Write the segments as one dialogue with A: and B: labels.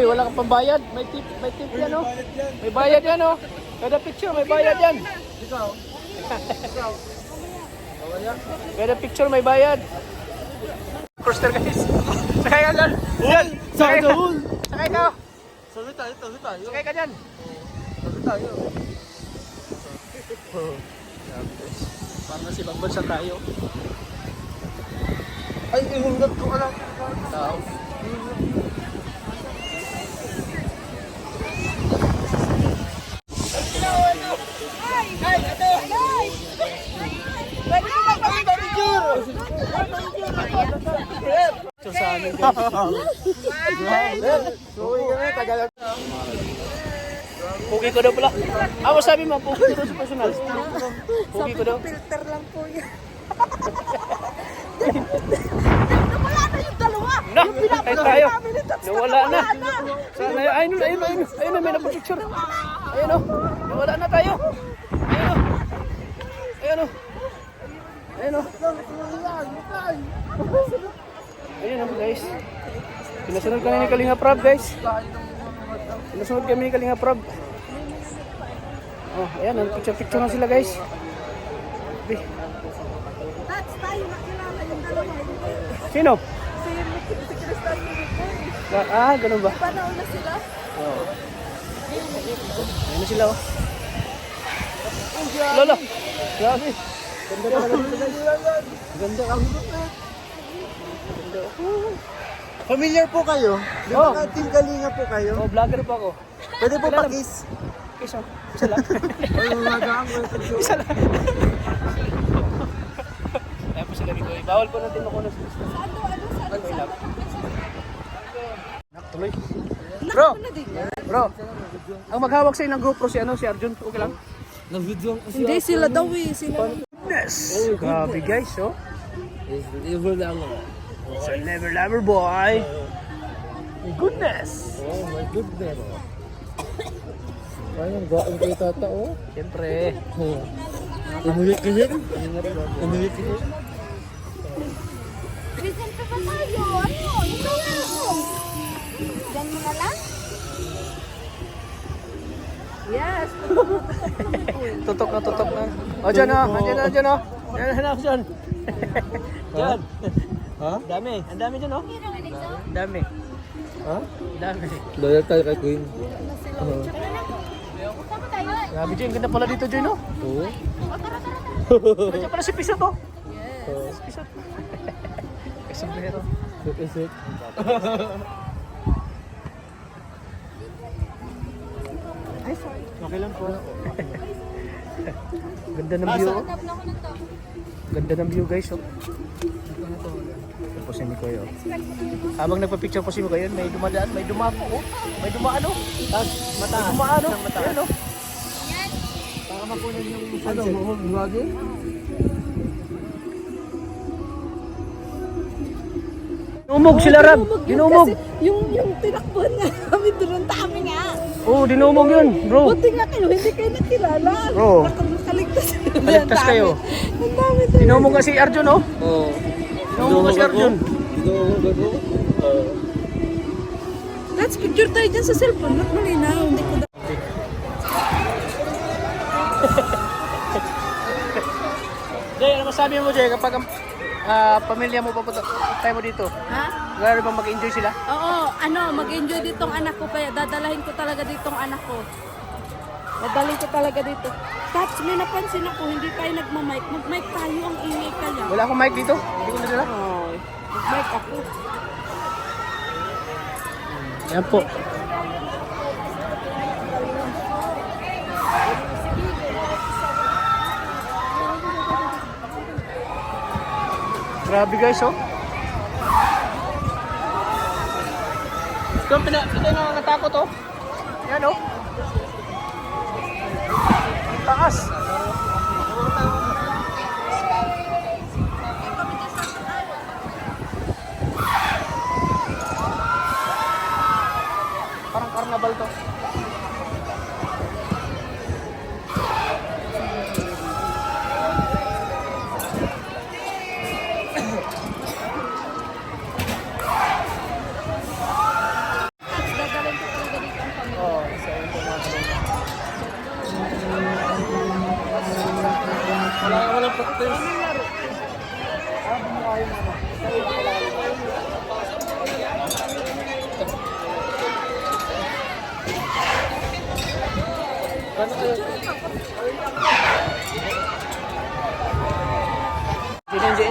A: Uy, wala kang pambayad. May tip yan, oh. May bayad yan, oh. Kada picture, may bayad yan.
B: Ikaw.
A: Kada picture, may bayad. Coaster, guys. Sakay ka dyan. Yan. Sakay ka. Sakay ka.
B: Sabi tayo.
A: Sakay ka dyan.
B: Sabi tayo.
A: Parang nasa ibang bansa tayo.
B: Ay, ihunggap ko ka lang.
A: Tao. Sa amin
B: Suwi kami, tagal.
A: Pugi ko daw pala. Ako sabi mo, pugi ko daw sa personal. Pugi ko daw.
C: Filter lang po yan. Nawala na yung dalawa.
A: Na, ay tayo.
C: namin ito.
A: Nawala na. Sana, ayun, may napapicture. Ayun o, nawala na tayo. Ayun o. Ayun o guys. Pinasunod kami ni Kalinga Prab guys. Pinasunod kami ni Kalinga Prab. Oh, ayan, picture na sila guys.
C: That's tayo nakilala yung dalawa.
A: Sino?
C: Si Crystal Milico.
A: Ganun ba?
C: Panahon na sila.
A: Oo. Ayun sila oh. Lolo. Grabe. Ganda talaga dito guys. Ganda kami.
B: Familiar po kayo? Di ba Team Kalinga po kayo?
A: Oh, vlogger pa ako.
B: Pwede po pa-kiss.
A: Kiss oh. Isa lang.
B: Ay, umagaan ko.
A: Isa lang. Ayan po sila dito. Bawal po natin makuha sa lista.
C: Saan?
A: Tuloy. Bro, ang maghawak sa'yo ng GoPro si Arjun. Okay lang?
C: Hindi sila daw eh. Sila.
A: Goodness! Grabe guys, oh.
B: Never lover.
A: It's a never boy. Goodness!
B: Oh my goodness. Ay, ang gaang kayo tata, oh.
A: Siyempre.
B: Umuwi ka yun? Umuwi ka yun?
C: Present pa ba tayo? Ano? Ikaw na ako. Diyan mo na lang? Yes.
A: Tutok na. O, dyan o. Andyan o. Dyan o. Dyan. Dyan.
B: Ha?
A: Ang dami dyan o. Ang dami.
B: Ha?
A: Ang dami.
B: Loyal tayo kay Queen.
A: Grabe dyan. Ganda pala dito dyan o.
B: Oo.
A: Dyan pala si Pisot o. Si Pisot. Kasambero.
B: Isip.
C: Ay, sorry.
B: Okay lang po.
A: Ganda ng view. Ganda ng view guys. Oh. Ito po si Mikoy. Oh. Habang nagpa-picture po si Mikoy, may dumadaan, may dumako. Oh. May dumaan. Oh. Tapos mata. May dumaan. Oh. Ayan oh.
B: Para makunan yung ano, vlogging?
A: Dinumog sila Rab. Dinumog.
C: Yung tinakbuhan nga kami doon, dami nga.
A: Oh, dinumog yun, bro.
C: Buti nga kayo, hindi kayo nakilala.
A: Bro.
C: Nakaligtas.
A: Kaligtas kayo.
C: Ang dami doon.
A: Dinumog nga si Arjun, oh.
B: Oo.
A: Dinumog nga si Arjun.
B: Dinumog ako?
C: Let's picture tayo dyan sa cellphone. Not malinaw. Hindi ko na.
A: Jay, ano masabi mo, Jay, kapag ang pamilya mo papunta tayo mo dito?
C: Ha?
A: Gano'n bang mag-enjoy sila?
C: Oo, mag-enjoy ditong anak ko. Kaya dadalahin ko talaga ditong anak ko. Dadalhin ko talaga dito. Tapos may napansin ako, hindi tayo nagmamic. Mag-mic tayo, ang ingay kaya.
A: Wala akong mic dito. Hindi ko nadala.
C: Mag-mic ako.
A: Yan po. Grabe guys, oh. Ito na natakot, oh. Yan, oh. Taas. Parang karnabal to.
B: Walang practice.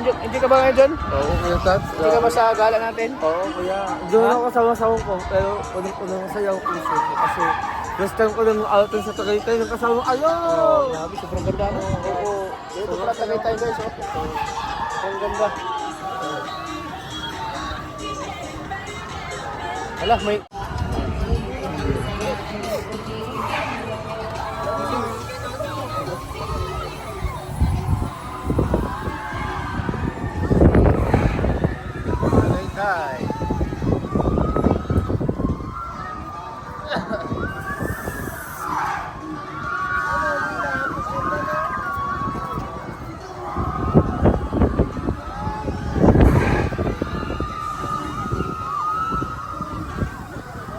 A: Hindi ka ba ngayon dyan?
B: Oo, kuya Tats.
A: Hindi ka ba sa gala natin?
B: Oo, kuya. Doon ako kasama-sama ko, pero unang masayaw ko siya. Kasi first time ko nang outin sa Tagaytay ng kasama. Ayaw!
A: Grabe, sobrang ganda no?
B: Oo.
A: Dito pala tagay tayo guys, oh. Ang ganda. Wala, may... Tagaytay.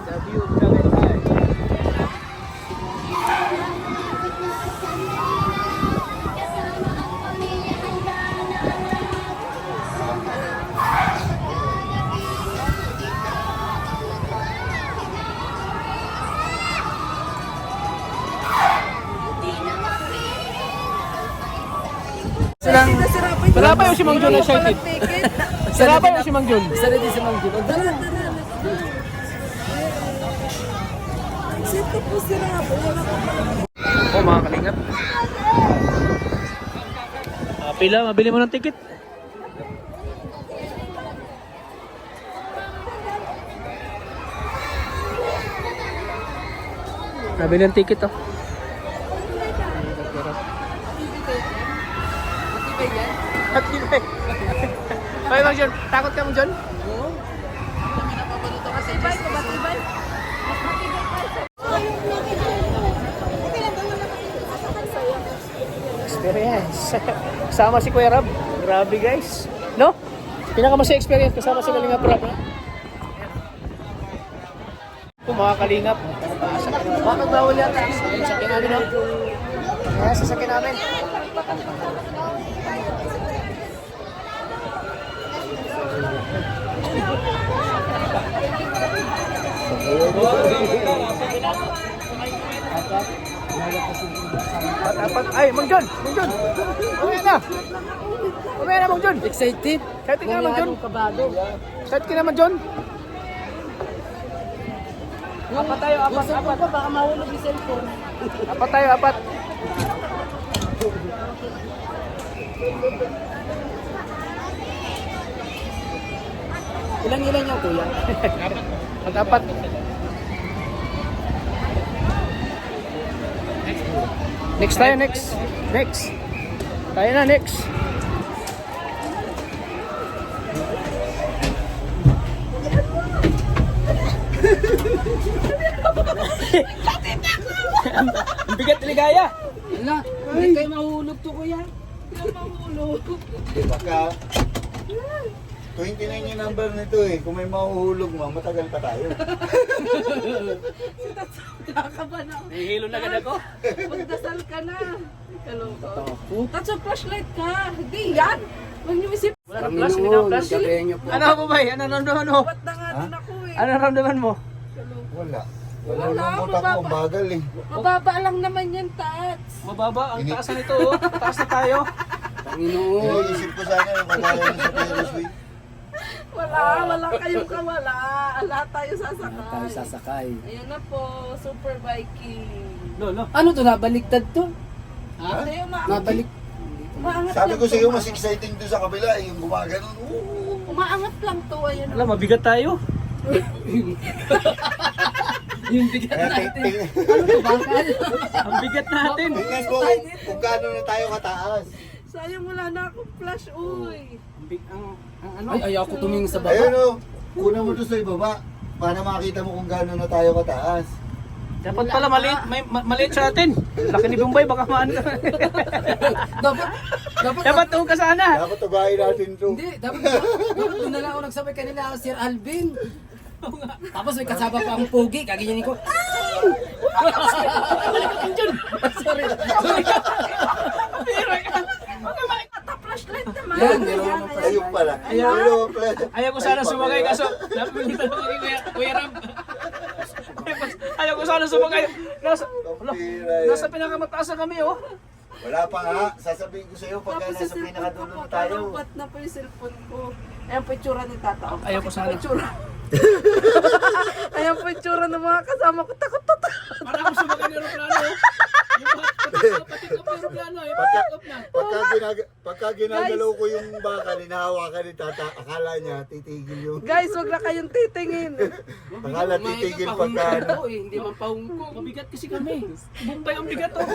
A: The view of Tagaytay.
C: Silang...
A: Wala pa yung si Mang Jun excited. Wala pa yung si Mang Jun.
B: Sana din si Mang Jun. Dala!
C: Sito po sila.
A: Oh, mga kalingap. Pila, mabili mo ng ticket. Nabili ng ticket, oh. At hindi. Hoy, Mang Jun, takot ka, Mang Jun?
C: Matibay ko, matibay.
A: Experience. Kasama si Kuya Rab. Grabe guys. No? Pinakamasaya experience kasama si Kalingap Rab. No? Kung mga Kalingap. Bakit bawal yata? Sasakyan namin, no? Kaya sasakyan namin. Apat. Ay, Mang Jun! Mang Jun! Umaya na! Umaya na, Mang Jun!
B: Excited?
A: Excited ka na, Mang Jun!
B: Kabado.
A: Excited ka na, Mang Jun! Apat tayo, apat.
C: Baka mahulog yung cellphone.
A: Apat tayo, apat.
B: Ilan niya, kuya?
A: Mag-apat. Next tayo, next. Next. Tayo na, next. Ang bigat ligaya.
B: Wala, hindi kayo mahulog to, kuya.
D: Baka 29 yung number nito eh. Kung may mahuhulog mo, matagal pa tayo.
C: Nakakaba na.
A: Hihilo na agad ako.
C: Magdasal ka na. Kaloko. Touch of flashlight ka. Hindi yan. Huwag niyo isip.
A: Wala nang flash, hindi na flash.
B: gabihin niyo po.
A: Ano mo ba? Ano naramdaman mo?
C: Ba't na nga din ako eh.
A: Ano naramdaman mo?
D: Wala.
C: Wala,
D: Wala lang utak ko,
C: mababa.
D: bagal eh.
C: Mababa lang naman yan, Tats.
A: Mababa, ang taas na nito oh. Taas na tayo.
B: Panginoon.
D: Iniisip ko sana yung kagaya ng sa Ferris wheel.
C: Wala kayong kawala. Lahat tayo sasakay.
B: Tayo sasakay.
C: Ayan na po, super biking.
A: Lolo.
B: Ano to, nabaliktad to?
D: Ha?
C: Kaya
B: Nabalik.
C: umaangat
D: Sabi
C: lang
D: ko
C: to,
D: sa'yo,
C: ma.
D: mas exciting doon sa kabila eh. Yung gumaganon.
C: Umaangat lang to, ayan.
A: Alam, mabigat tayo.
B: Yung bigat
D: Kaya
B: natin.
D: tingnan
A: Ang bigat natin.
D: mo kung gaano na tayo kataas.
C: Sayang wala na akong flash, uy.
A: Ang ano?
B: Ay, ayaw ko tumingin sa
D: Ayun
B: baba.
D: o, kuna mo doon sa ibaba. Para makita mo kung gaano na tayo kataas.
A: Dapat pala maliit, maliit sa atin. Laki ni Bombay, baka maano. Dapat tuwag ka sana.
D: Dapat tubahin natin to.
B: Hindi, dapat doon na lang ako nagsabay kanila, Sir Alvin. Tapos may kasama pa ang pogi, kaganyanin ko.
A: Sorry.
B: yan. Meron naman pa.
D: Ayun pala.
A: Ayaw ko sana sumagay kaso napilitan ako kay Kuya Ram. Ayaw ko sana sumagay. Nasa pinakamataas na kami oh.
D: Wala pa nga. Sasabihin ko sa'yo pagka
C: Tapos
D: nasa
C: sa
D: pinakadulo
C: cellphone
D: na
C: ko,
D: tayo.
C: ba't na po yung cellphone ko? Ayan po yung tsura ni Tata. Oh.
A: Ayaw ko sana.
C: Itsura. Ayan po yung tsura ng mga kasama ko. Takot.
A: Para ako sumagay ng aeroplano. Yung patid ko ng aeroplano. Yung patid na.
D: Pagka ginagalaw ko yung bakal, hinahawakan ni Tata, akala niya titigil yung...
C: Guys, wag na kayong titingin.
D: Akala titigil pagka ano.
B: Hindi man pahungko.
A: Mabigat kasi kami. Bumbay ang bigat oh.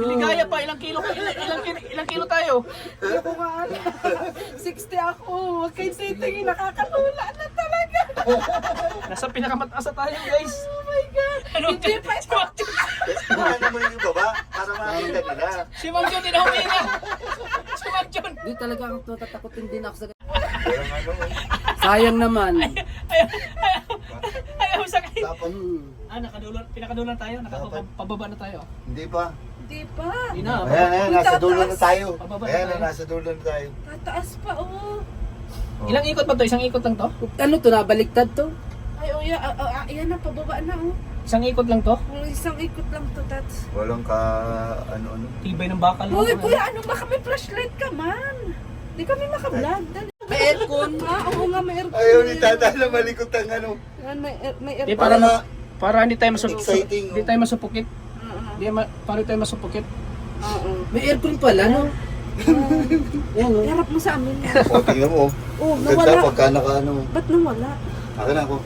A: Ligaya pa, ilang kilo tayo?
C: Hindi ko nga alam. 60 ako. Huwag kayong titingin. Nakakatula na talaga.
A: Nasa pinakamataas na tayo guys.
C: Oh my God. Hindi pa ito.
D: Ano mo yung baba para makita nila.
A: Si Mang John, din ako huminga. Si Mang John.
B: Hindi talaga ako tatakotin din ako sa
D: Parang ano eh.
B: sayang naman.
A: Ayaw sakay.
D: Dapat,
A: Pinakadulan tayo. Pababa na tayo.
D: hindi pa.
C: Hindi pa.
A: Hindi na.
D: Ayan, nasa dulo na tayo.
A: Pababa na
D: Ayan,
A: tayo.
D: nasa dulo na tayo.
C: Tataas pa, oh.
A: Ilang ikot ba to? Isang ikot lang to?
B: Ano to, nabaliktad to?
C: Ay, oh, yan na, pababa na, oh.
A: Isang ikot lang to?
C: Isang ikot lang to, Tats.
D: Walang ano-ano.
A: Tibay ng bakal.
C: Uy, kuya, ano ba kami flashlight ka man? Di kami makablog. Dali.
B: May aircon.
C: Oo nga, may aircon.
D: Ayaw ni Tata na malikot ang ano.
C: Yan, may
A: Di,
C: aircon.
A: para,
D: Para
A: para hindi tayo masupukit.
D: exciting.
A: Hindi tayo masupukit. Para tayo masupukit.
C: Oo.
B: May aircon pala, no? Yan, no?
C: Harap mo sa amin.
D: O, tingnan mo.
C: Oh,
D: Ang ganda
C: nawala.
D: pagka naka-ano.
C: Ba't nawala?
D: Akin ako.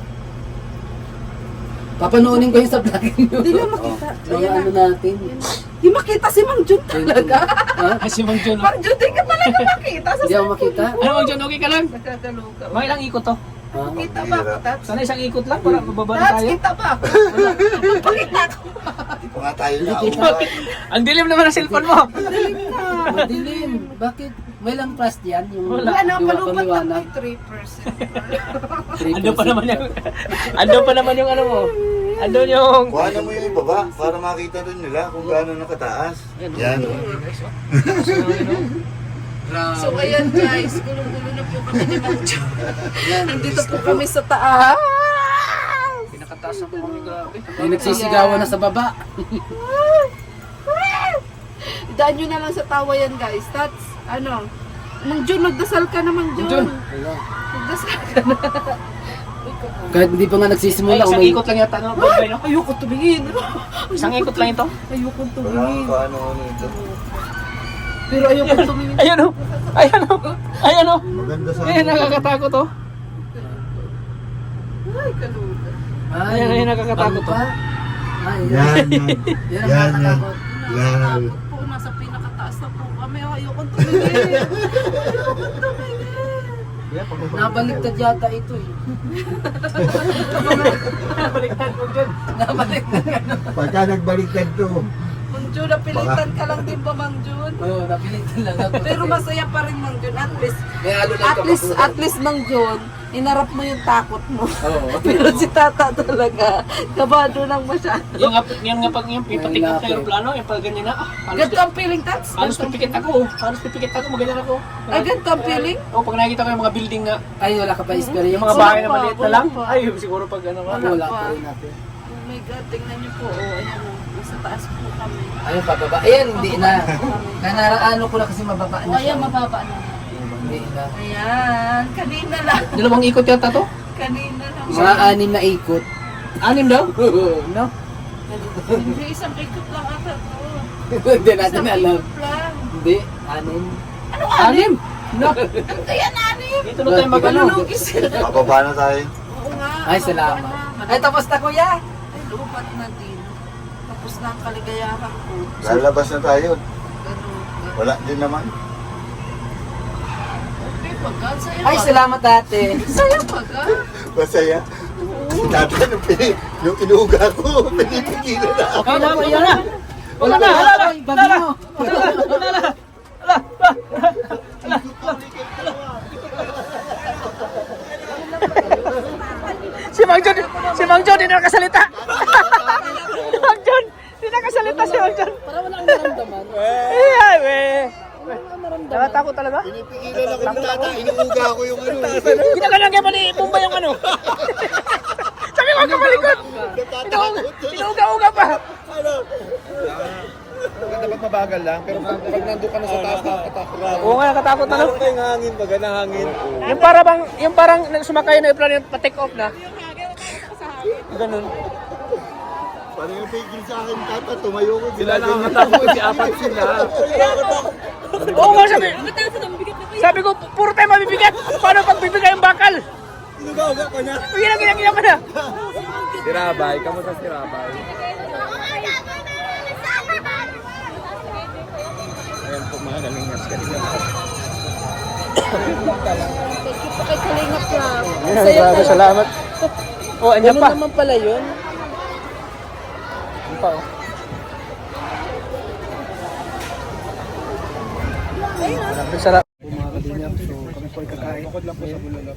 B: Papanoonin ko yung sa vlog nyo.
C: Hindi na makita.
B: Mga
C: Ayan
B: ano
C: na.
B: natin.
C: Di makita si Mang Jun talaga.
B: Ha?
A: Ay, si Mang John.
C: Mang Jun, di ka talaga makita sa
B: Hindi ako makita.
A: Ano Mang John, okay ka lang?
C: Nagkakaluga.
A: Mga ilang ikot to?
B: Ha?
C: Kita ba ako, Tats?
A: Sana isang ikot lang para mababa na
C: Tats,
A: tayo.
C: kita ba ako? Pakita ko.
D: Di pa nga tayo na.
A: Ang dilim naman ng cellphone mo.
C: Daling ka.
B: Madilim. Bakit? May lang trust yan? Yung
C: Wala na, palubat lang
B: paliwanag.
C: may 3%.
A: Ando pa naman yung ando pa naman yung ano mo. Ando yung
D: Kuhanan mo yung ibaba para makita rin nila kung gaano nakataas. Yan.
C: So ayan guys, gulong-gulo na po kami ni Mang Jun. Nandito po kami sa taas.
A: pinakataas na po kami, grabe.
B: May nagsisigawan na sa baba.
C: Daan nyo na lang sa tawa yan guys. Tats, ano? Mang Jun, magdasal ka na Mang Jun.
A: Jun.
C: Magdasal ka na.
B: Kahit hindi pa nga
A: Ay,
B: nagsisimula.
A: isang
B: may...
A: ikot lang yata no, boy, no?
C: Ayoko tumingin.
A: Isang ikot lang ito.
C: Ayoko
D: Wala
C: tumingin.
D: kung ano ito.
C: Pero ayoko tumingin.
A: Ayan o. Ayan o. Ayan o.
D: Maganda sa
A: Ayan, nakakatakot o.
C: Ay, kaluga.
A: Ayan, nakakatakot
B: pa.
A: to.
B: Ay,
D: Yan, yan.
B: yan ang
D: Yan, yan.
B: nakakatakot.
D: Yan.
C: Nakakatakot po. Nasa pinakataas na po kami. Ayoko tumingin. Ayoko tumingin.
B: Nabaliktad yata ito eh.
A: Baliktad mo dyan.
B: Nabaliktad ka na.
D: Pagka nagbaliktad to.
C: Mang Jun, napilitan ka lang din ba Mang Jun?
B: Oo, napilitan lang ako.
C: Pero masaya pa rin Mang Jun. At least,
B: May halo lang
C: at least Mang Jun, inarap mo yung takot mo.
B: Oo.
C: Pero si Tata talaga, kabado lang masyado.
A: Yung nga pag yung pipatik ng aeroplano, yung pag ganyan na,
C: Ganito ang feeling, Tats?
A: halos pipikit ako. Halos pipikit ako, maganyan ako.
C: Ay, ganito ang feeling?
A: O, pag nakikita ko yung mga building na,
B: Ay, wala ka pa experience.
A: yung mga bahay na
C: Wala pa,
A: maliit na
C: wala
A: lang,
C: pa.
A: ay, siguro pag ano,
B: Wala
C: pa.
B: pa rin natin.
C: Oh my God, tingnan niyo po. Oh, ayan o. Nasa taas po kami.
B: Ayun, pababa. Ayan, hindi na. Kanaraano ko na kasi mababa
C: Oh,
B: na siya.
C: ayan, mababa na.
B: Hindi na.
C: Ayan, kanina lang.
A: dalawang ikot yata to?
C: Kanina lang.
B: Mga 6 na ikot.
A: 6 daw? No?
C: Hindi, isang ikot lang ata to.
B: Hindi natin
C: Isang
B: alam.
C: ikot lang.
B: Hindi, 6.
A: 6? No?
C: Ayan, anim.
A: Dito na tayo mag-ano.
C: Malulugis sila.
D: Mababa na tayo.
C: Oo nga.
B: Ay,
C: mababa
B: salamat.
C: na.
B: Ay, tapos na kuya.
C: Ay, lupat na din. Tapos na ang kaligayahan ko.
D: Lalabas na tayo.
C: Ganun.
D: Wala din naman.
C: Okay, pagka. Saya
B: Ay,
C: pa.
B: salamat ate.
C: Saya pagka.
D: Masaya. Si Tata, nung inuuga ko, pinipigilan na ako.
A: Okay na, wala na.
B: Wala na, wala na. Bagyo.
A: Si Mang John, hindi nakasalita. Si Mang John, hindi nakasalita si Mang John.
B: Para wala kang naramdaman.
A: Ay, we. Nakatakot talaga?
D: Pinipigilan ako ng tata. Inuuga ko yung ano.
A: Ginagalang kaya mali Mumbai yung ano. Sabi ko ka malikot.
D: Natatakot.
A: Inuuga-uga pa.
D: Ano?
B: Dapat mabagal lang, pero pag nandun ka na sa taas, nakatakot.
A: Oo nga, nakatakot na lang.
B: Yung hangin, magandang hangin.
A: Yung parang sumakay na airplane yung pa-take off na. Ganun.
D: Paano yung pigil sa akin, tata? Tumayo ko.
B: Sila nakakatakot, si apat sila.
A: Oo nga, sabi ko, puro tayo mabibigat. Paano pag bibigay yung bakal?
D: Inuga-uga ko na.
A: Ginagalang ko na.
B: Sirabay, kamusta sirabay?
A: Ayan po mga kalingap.
C: Kay Kalingap Club.
A: Maraming salamat. Oh, andyan pa.
C: naman pala yun.
A: Andyan pa, oh. Maraming sarap. Mga kalingap, so kami po ay kakain. Bukod lang po sa bulalo.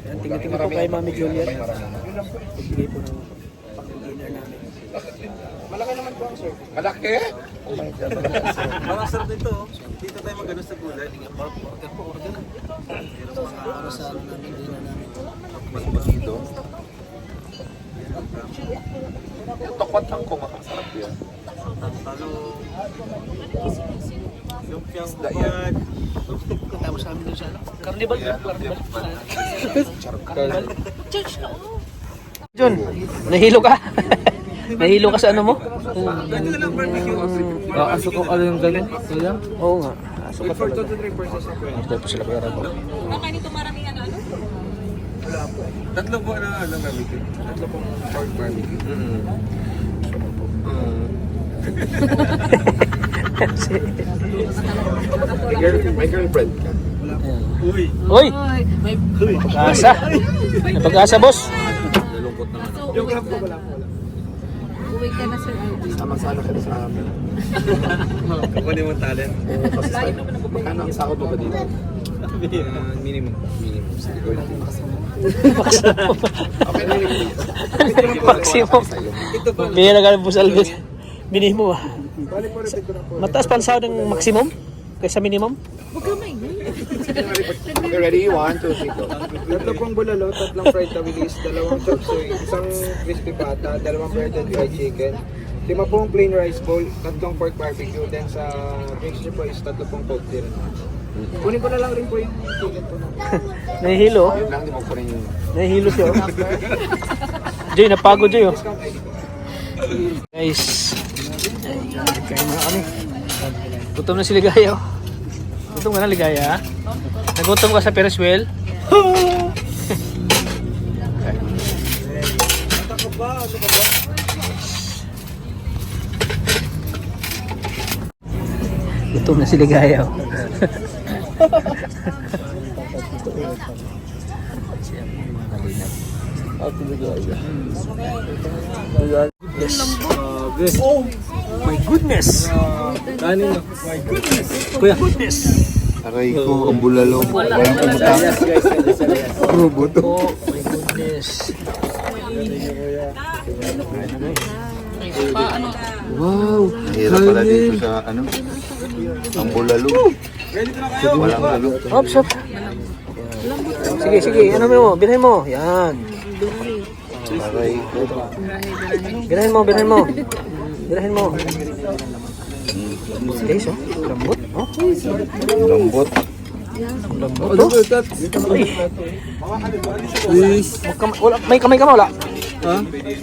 A: Ayan, tingin-tingin po kay Mami Juliet. Pagbigay po ng pang-dinner namin.
B: Malaki?
E: Parang sarap dito. Dito tayo magano sa gulay. Order po, order.
A: Para sa ano namin, dinner namin.
E: Mas dito.
B: Tokot ang kumakasarap yan.
E: Talo. Lumpiang yan.
A: Tapos sa amin doon sa ano? Carnival. Carnival. John, nahilo ka? Nahilo ka sa ano mo?
B: Aso ko ka yung ganun. Kaya?
A: Oo nga. Aso ka talaga. Ito po sila pera po.
E: Tatlo po na barbecue. Tatlo pong pork barbecue.
B: May girlfriend ka?
E: Uy!
A: Uy! Pag-asa. May pag-asa, boss.
E: Nalungkot naman ako.
B: Yung club ko wala.
C: Uwi ka na, sir.
B: Sama-sama ka sa amin.
E: Kukunin mo talent.
B: Magkano ang sako mo ba dito?
E: Minimum.
B: Okay na rin.
A: Maximum. Bigyan na ka ng boss Alvin. Minimum ah. Mataas pa ang sahod ng maximum kaysa minimum?
B: Okay, ready? 1, 2, 3, go.
F: Tatlo pong bulalo, tatlong fried tawilis, dalawang chop suey, isang crispy pata, dalawang breaded fried chicken, 5 pong plain rice bowl, tatlong pork barbecue, then sa drinks niyo po is tatlo pong coke din. Kunin ko na lang rin po yung ticket po.
A: Nahihilo.
B: Yun lang, di mo pa rin yung...
A: Nahihilo siya. oh. Joy, napagod Joy. Oh. Guys. Kain na kami. Gutom na si Ligaya. Oh. Gutom ka na Ligaya. Nagutom ka sa Ferris wheel. Gutom na si Ligaya. Oh. Yes. Oh my goodness.
E: Kanin na.
A: Kuya. Goodness.
D: Aray ko, ang bulalo. Walang
E: Yes guys.
D: Roboto.
A: Oh my goodness.
D: Wow. Mahirap pala dito sa ano. Ang bulalo. Walang lalo.
A: Hop, hop. Sige, sige. Ano mo? Bilhin mo. Yan.
D: Aray ko.
A: Bilhin mo, bilhin mo. Bilhin mo. Guys, oh. Lambot. Oh.
D: Lambot.
A: Lambot. Oh. Uy. Wala, may kamay ka mo, wala?
F: Ha?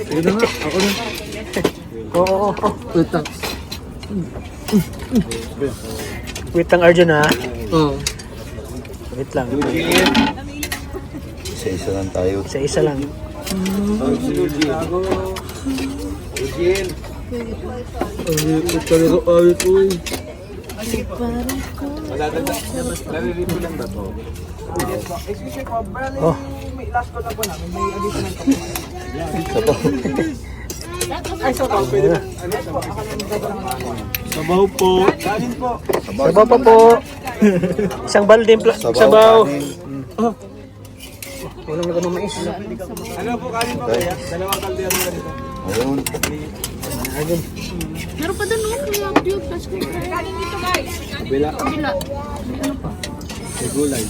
F: Ito na, ako na.
A: Oo, oo, oo.
F: Wait lang.
A: Wait lang, Arjun, ha?
F: Oo.
A: Wait lang.
D: Isa-isa lang tayo.
A: Isa-isa lang.
F: Ayun, talaga ayun ko eh.
E: Nalilipo lang ba to?
F: Excuse me po, bali,
A: Oh.
F: may last call na po namin. May additional po.
E: Sabaw po. Kanin po.
A: Sabaw pa po. Isang balde sabaw.
D: kanin.
A: Walang naganong mais.
E: Ano po kanin po kaya? Dalawang kaldero na dito.
D: Ayun.
C: Meron pa doon, no? Kuya, cute. Kanin dito, guys.
E: Bila.
C: Kabila. Ano pa?
E: May gulay.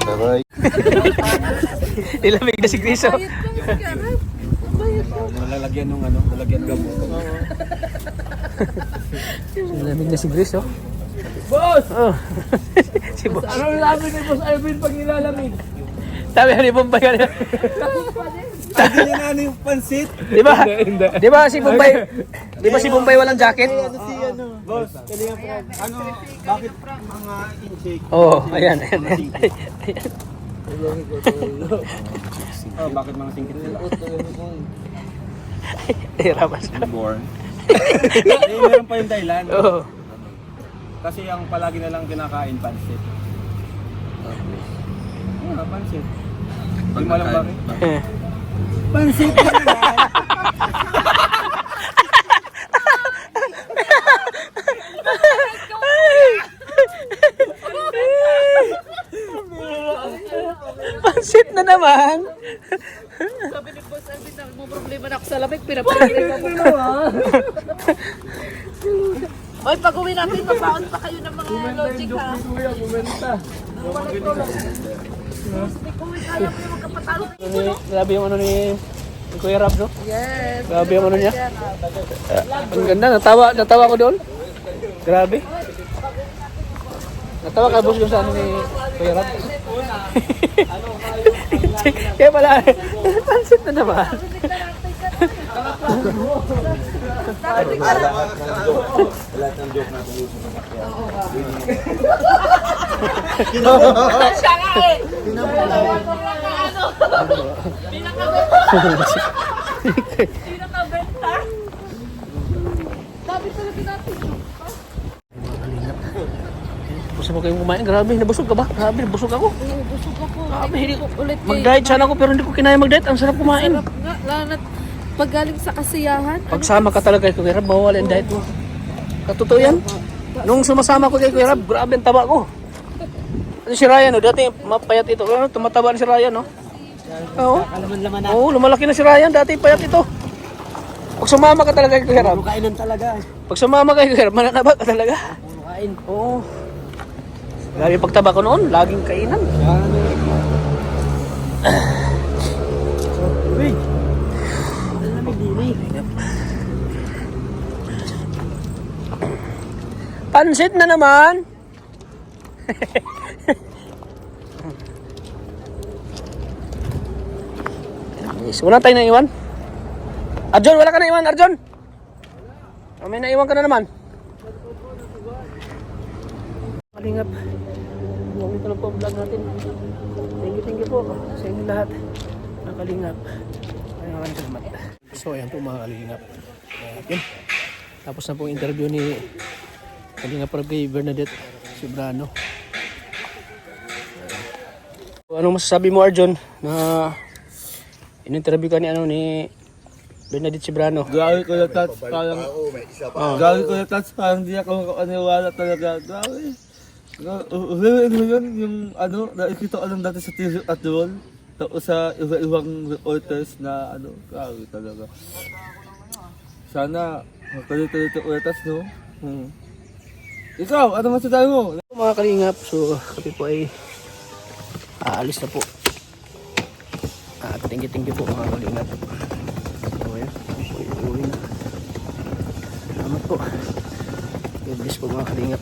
D: Bye-bye.
A: Nilamig na si Criso.
E: Lalagyan ng lalagyan gamot.
A: Nilamig na si Criso.
B: Boss!
A: Oh. Si Boss.
B: Ano sabi ni Boss Alvin pag nilalamig?
A: Sabi ni Bombay kanina.
E: Sabi niya na yung pansit.
A: Di ba? Di ba si Bombay? Di ba si Bombay walang jacket?
E: Boss, bakit mga intake?
A: Oo, oh, ayan.
E: Oh, bakit mga singkit nila?
A: Hirapan siya.
E: Born. Meron pa yung dahilan.
A: Oo.
E: Kasi ang palagi na lang kinakain, pansit. Pansit. Hindi mo alam bakit? Pansit na lang!
A: Pansit na naman.
C: Sabi ni Boss Alvin na mo problema na ako sa lamig, pinapalit ako. Hoy, pag uwi natin, mabaon pa kayo ng mga logic ha.
B: Kuya, bumenta.
A: Grabe yung ano ni Kuya Rab, no?
C: Yes.
A: Grabe yung ano niya. Ang ganda, natawa ko doon. Grabe. Natawa ka boss yung sa ano ni Kuya Rab. Kaya pala, pansit na naman.
E: Lahat ng joke natin.
C: Siya nga eh. Pinakabenta. Sabi talaga natin.
A: Gusto mo kayong kumain? Grabe, nabusog ka ba? Grabe, nabusog ako.
C: Busog ako.
A: Grabe, hindi ko.
C: Ulit
A: Mag-diet sana ako pero hindi ko kinaya mag-diet. Ang sarap kumain.
C: Sarap nga. Lalo na pag galing sa kasiyahan.
A: Pagsama ka talaga kay Kuya Rab, mawawala yung diet mo. Katotoo yan. Nung sumasama ko kay Kuya Rab, grabe ang taba ko. Ano si Ryan, no? Dati mapayat ito. Pero tumataba na si Ryan, no? Oo. Oo, lumalaki na si Ryan. Dati payat ito. Pag sumama ka talaga kay Kuya Rab.
B: Kainan talaga.
A: Pag sumama ka kay Kuya Rab, mananaba ka talaga.
B: Kain.
A: Oo. Grabe yung pagtaba ko noon. Laging kainan.
B: Uy!
A: Pansit na naman. Yes, wala tayong naiwan. Arjon, wala ka naiwan, Arjon. Oh, may naiwan ka na naman. Kalingap. Huwag ito lang po ang vlog natin. Thank you po sa inyo lahat. Mga kalingap. Maraming salamat. So, ayan po mga kalingap. Yun. Tapos na po yung interview ni Kalingap Rab kay Bernadette Cebrano. Anong masasabi mo, Arjon, na in-interview ka ni Bernadette Cebrano?
B: Grabe ko na touch, parang... Grabe ko na touch, parang di ako makaniwala talaga. Grabe. Ano yun, yung ano, nakikita ko lang dati sa TV at roll. Tapos sa iba-ibang reporters na ano, grabe talaga. Sana, magkalit-kalit yung uretas, no? Ikaw, ano masasabi mo?
A: Mga kalingap, so kami po ay aalis na po. Thank you po mga kalingap. So ayan, uwi na. Salamat po. God bless po mga kalingap.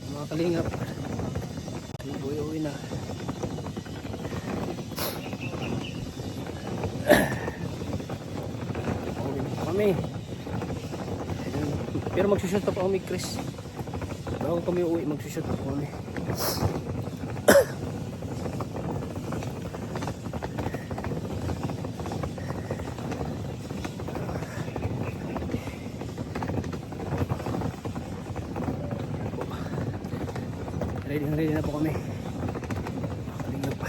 A: Mga kalingap, uwi na. Uwi na kami. Pero magsushoot pa po kami, Chris. Bago kami uwi, magsushoot pa po kami. Ready na po kami. Kalingap.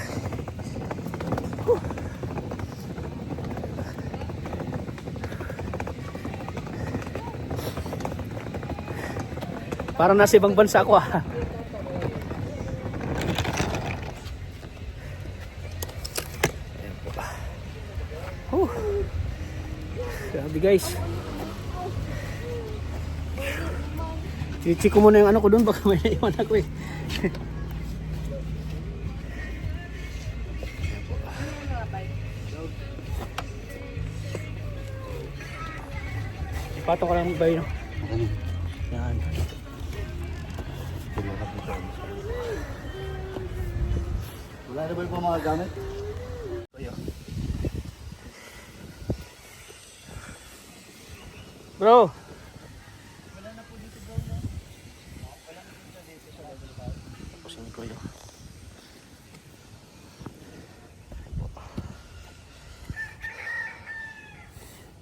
A: Parang nasa ibang bansa ako ah. Ayan po. Grabe guys. Check ko muna yung ano ko doon, baka may naiwan ako eh. Ipatong ko lang ba yun? Yan.
D: Wala na ba yung mga gamit?
A: Bro. Tapusin ko yun.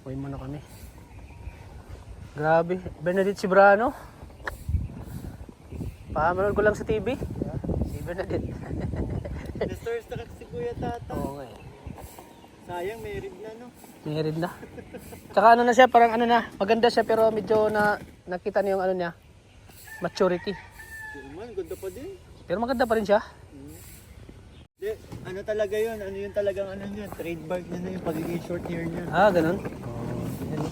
A: Uwi muna kami. Grabe, Bernadette Cibrano. Pamanood ko lang sa TV. Si Bernadette.
B: Na-stars na kasi si Kuya Tata.
A: Oo nga eh.
B: Sayang, married na no.
A: Married na. Tsaka ano na siya, parang ano na, maganda siya pero medyo nakita niyo yung ano niya, maturity.
B: Man, ganda pa din.
A: Pero maganda pa rin siya.
B: Di, ano talaga yun? Ano yun talagang ano yun? Trademark na na yung pagiging short hair niya.
A: Ah, ganun. Yan.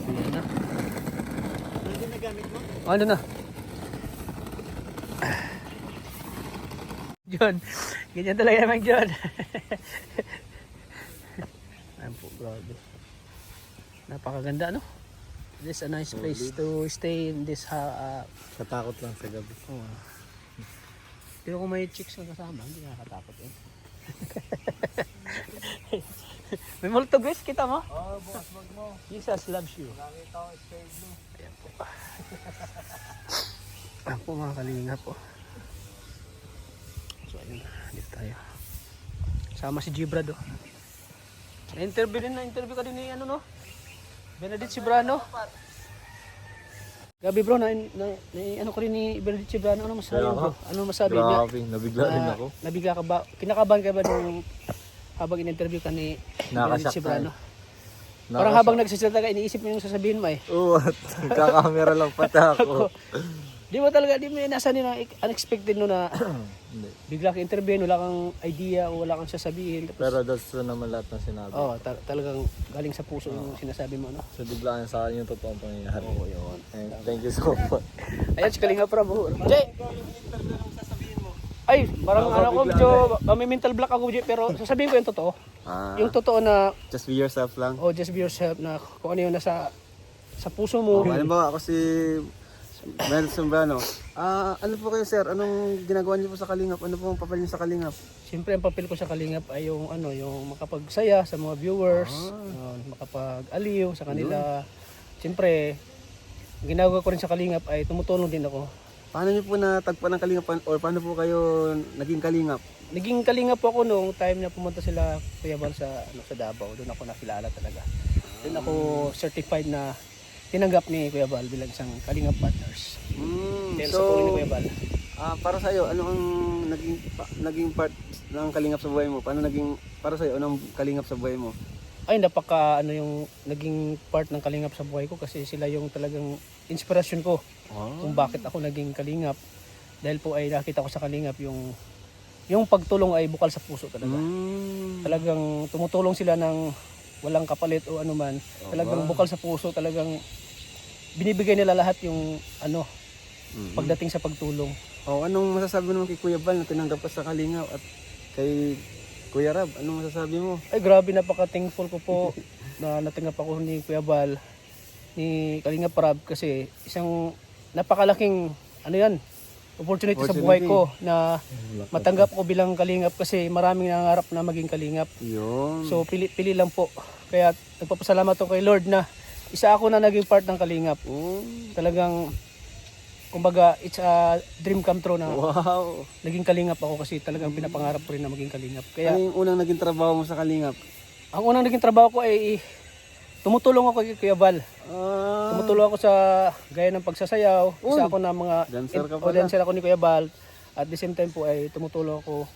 A: Yan na.
B: Ano din nagamit mo?
A: Ano na? John, ganyan talaga naman John. Ayan po, grabe. Napakaganda, no? This is a nice place to stay in this
B: Katakot lang sa gabi.
A: Pero kung may chicks na kasama, hindi nakakatakot yun. May multo guys, kita mo?
B: Oo, bukas wag mo.
A: Jesus loves you.
B: Nakita ko stage mo.
A: Ayan po. Ayan po mga kalinga po. So ayun, dito tayo. Sama si Gibrad oh. Na-interview ka din ni ano no? Bernadette Cibrano. Gabi bro, ano ko rin ni Bernadette Cibrano. Ano masabi bro? Ano masabi niya?
E: Grabe, nabigla rin ako.
A: Nabigla ka ba? Kinakabahan ka ba nung habang in-interview ka ni Bernadette
E: Nakashock
A: Cibrano? Parang habang nagsasalita ka, iniisip mo yung sasabihin mo eh.
E: Oo, kakamera lang pata ako.
A: Di mo talaga, di mo nasa nila unexpected no na
E: Hindi.
A: bigla ka interview, wala kang idea o wala kang sasabihin. Tapos,
E: Pero that's true naman lahat ng sinabi.
A: talagang galing sa puso yung sinasabi mo, no?
E: So biglaan sa akin yung totoong pangyayari.
A: Oo, yun.
E: And thank you so much.
A: Ayan, si Kalinga Prabhu. Jay! Ay, parang ano ko, medyo may mental block ako, Jay, pero sasabihin ko yung totoo. Yung totoo na,
D: Just be yourself lang.
A: just be yourself, na kung ano yung nasa sa puso mo.
D: Halimbawa ako si Mel Sombrano. Ano po kayo sir? Anong ginagawa niyo po sa Kalingap? Ano po ang papel niyo sa Kalingap?
A: Siyempre ang papel ko sa Kalingap ay yung ano, yung makapagsaya sa mga viewers, makapag-aliw sa kanila. Siyempre, ang ginagawa ko rin sa Kalingap ay tumutulong din ako.
D: Paano niyo po natagpan ng Kalingap or paano po kayo naging Kalingap?
A: Naging Kalingap ako nung time na pumunta sila Kuya Bal sa Davao. Doon ako nakilala talaga. Doon ako certified na tinanggap ni Kuya Bal bilang isang Kalingap Partners. Pero sa tuloy ni Kuya Bal.
D: Para sa iyo, ano ang naging part ng Kalingap sa buhay mo? Paano naging para sa iyo anong Kalingap sa buhay mo?
A: Ay, napaka ano yung naging part ng Kalingap sa buhay ko kasi sila yung talagang inspirasyon ko kung bakit ako naging Kalingap. Dahil po ay nakita ko sa Kalingap yung pagtulong ay bukal sa puso talaga. Talagang tumutulong sila ng walang kapalit o anuman. Talagang bukal sa puso, talagang binibigay nila lahat yung ano pagdating sa pagtulong.
D: Anong masasabi mo kay Kuya Bal na tinanggap ka sa Kalingap at kay Kuya Rab, anong masasabi mo?
A: Ay grabe, napaka-thankful ko po na natanggap ako ni Kuya Bal, ni Kalingap Rab kasi isang napakalaking ano yan, opportunity sa buhay ko na matanggap ko bilang Kalingap kasi maraming nangangarap na maging Kalingap.
D: Yun.
A: So pili lang po. Kaya nagpapasalamat ako kay Lord na isa ako na naging part ng Kalingap. Talagang kumbaga it's a dream come true na
D: Wow.
A: naging Kalingap ako kasi talagang pinapangarap ko rin na maging Kalingap. Kaya
D: Ano yung unang naging trabaho mo sa Kalingap?
A: ang unang naging trabaho ko ay tumutulong ako kay Kuya Bal. Tumutulong ako sa gaya ng pagsasayaw. Isa ako na mga
D: Dancer ka pala.
A: dancer ako ni Kuya Bal. At the same time po ay tumutulong ako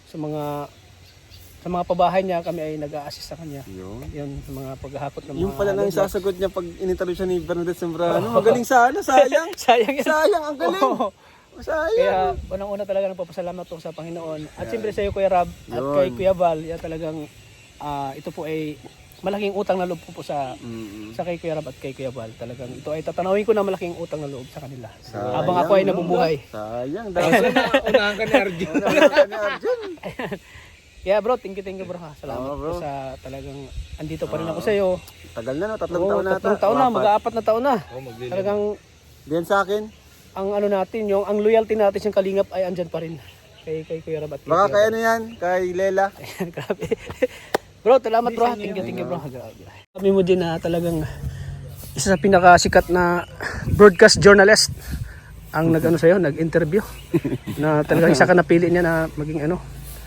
A: sa mga pabahay niya. Kami ay nag-a-assist sa kanya.
D: Yun.
A: Yun, sa mga paghahakot ng
D: Yung
A: mga
D: pala nang
A: lugar.
D: sasagot niya pag in-interview siya ni Bernadette Sembrano. Magaling sana, sayang.
A: Sayang yan.
D: Sayang, ang galing.
A: Oo.
D: Sayang.
A: Kaya unang-una talaga nagpapasalamat ko sa Panginoon. At siyempre sa iyo Kuya Rab at
D: Yun.
A: kay Kuya Bal, yan talagang ito po ay malaking utang na loob po sa kay Kuya Rab at kay Kuya Val. Talagang ito ay tatanawin ko na malaking utang na loob sa kanila. Habang ako ay nabubuhay.
B: Sayang.
F: Unahan ka ni Arjun.
A: Kaya bro, thank you bro ha. Salamat
B: bro.
A: po sa talagang andito pa rin ako sa iyo.
B: Tagal na, no? 3 taon na.
A: 3 taon na, mag-4 na taon na. Talagang
B: Diyan sa akin.
A: ang ano natin, yung ang loyalty natin sa Kalingap ay andyan pa rin. Kay Kuya Rab at kay
B: Baka
A: Kuya
B: kay ano yan, kay Lela.
A: Ayan, grabe. Bro, salamat bro. Thank you bro. Grabe. Kami mo din na talagang isa sa pinakasikat na broadcast journalist ang nag-ano sa'yo, nag-interview. Na talagang isa ka napili niya na maging ano.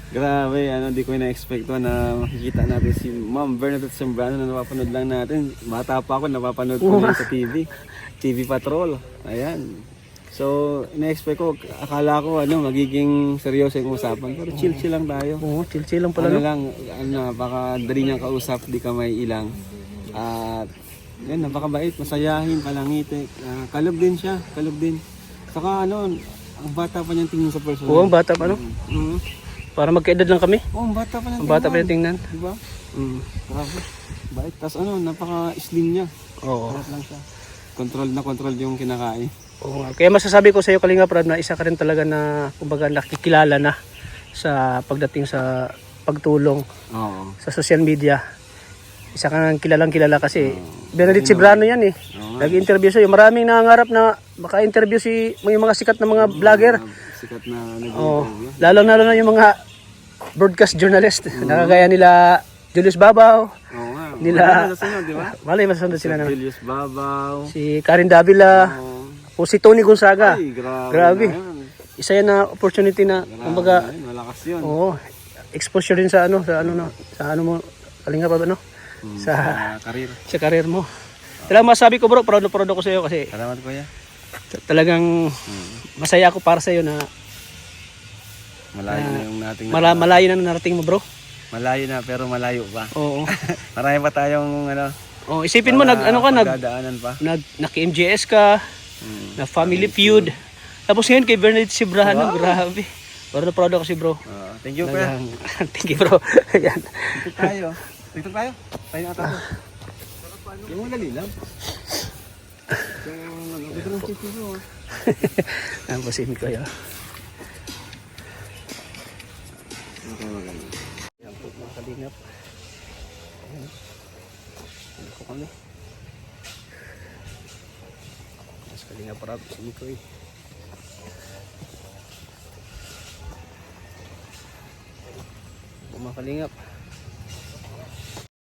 B: Grabe, di ko na-expect na makikita natin si Ma'am Bernadette Sembrano na napapanood lang natin. Bata pa ako, napapanood ko na yun sa TV. TV Patrol. Ayan. So, ina-expect ko, akala ko magiging seryoso yung usapan. Pero chill-chill lang tayo.
A: Oo, chill lang pala.
B: Ano
A: No?
B: lang, baka dali niyang kausap, di ka may ilang. At yan, napakabait, masayahin, palangiti. Kalog din siya, kalog din. Saka ang bata pa niyang tingin sa personal.
A: Oo, ang bata pa no? Para magkaedad lang kami.
B: Oo, ang bata pa niyang
A: Ang bata pa tingnan.
B: Diba? Grabe. Bait. Tapos napaka-slim niya.
A: Oo.
B: Harap lang siya. Control na control yung kinakain.
A: Oo nga. Kaya masasabi ko sa iyo Kalinga Prab na isa ka rin talaga na kumbaga nakikilala na sa pagdating sa pagtulong
B: Oo.
A: sa social media. Isa ka nang kilalang kilala kasi Bernadette Sembrano yan eh. Nag-interview sa'yo. Maraming nangangarap na maka-interview yung mga sikat na mga vlogger.
B: Sikat na
A: Oo.
B: nag-interview.
A: Lalo na yung mga broadcast journalist. Nakagaya nila Julius Babaw.
B: Oo nga.
A: Nila,
B: Malay masasunod, di ba?
A: malay masasunod sila naman.
B: Julius Babaw.
A: Si Karen Davila. O si Tony Gonzaga.
B: Ay, grabe.
A: Grabe.
B: Na yan.
A: Isa yan na opportunity na kumbaga
B: Ay, malakas yun.
A: oo, exposure din sa ano mo Kalinga pa ba no? Sa
B: Karir.
A: sa career mo. Talagang masabi ko bro, proud na proud ako sa iyo kasi
B: Salamat kuya.
A: talagang masaya ako para sa iyo na
B: Malayo na yung nating
A: malayo na narating mo bro.
B: malayo na pero malayo pa.
A: Oo.
B: Marami pa tayong
A: Oh, isipin mo
B: pagdadaanan pa.
A: naki-MJS ka, na Family Feud. Tapos ngayon kay Bernadette Sembrano, grabe. Proud ako si bro.
B: Thank you kuya.
A: Thank you bro. Ayan.
B: Dito tayo. Dito tayo. Tayo na tayo. Yung mo dali lang. Dito lang si Tito.
A: Ang pasin ko yun.
B: Okay, magaling.
A: Ayan po mga kalingap. Ayan. Ano po kami. Mas kalingap para si Mikoy. Mga kalingap.